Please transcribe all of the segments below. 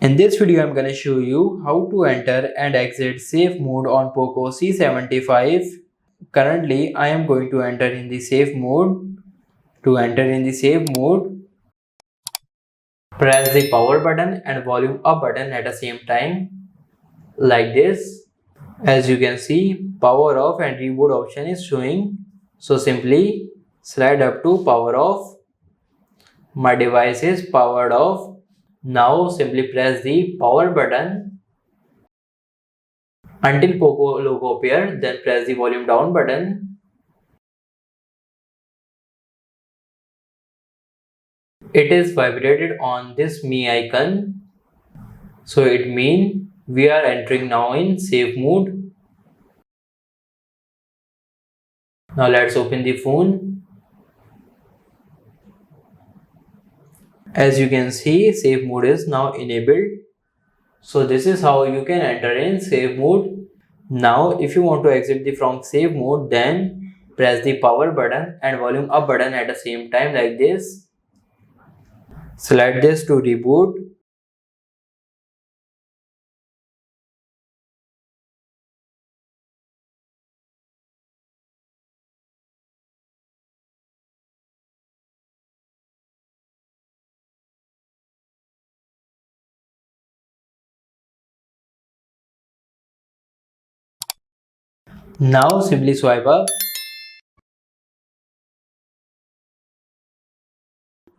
In this video, I'm gonna show you how to enter and exit safe mode on Poco C75. Currently, I am going to enter in the safe mode. To enter in the safe mode, press the power button and volume up button at the same time, like this. As you can see, power off and reboot option is showing. So simply slide up to power off. My device is powered off. Now simply press the power button until Poco logo appears, then press the volume down button. It is vibrated on this me icon, so it means we are entering now in safe mode. Now let's open the phone. As you can see, safe mode is now enabled. So this is how you can enter in safe mode. Now if you want to exit from safe mode, then press the power button and volume up button at the same time, like this. Slide this to reboot. Now simply swipe up.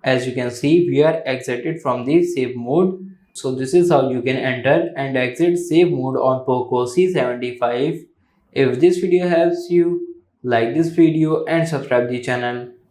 As you can see, we are exited from the safe mode. So this is how you can enter and exit safe mode on Poco C75. If this video helps you, like this video and subscribe the channel.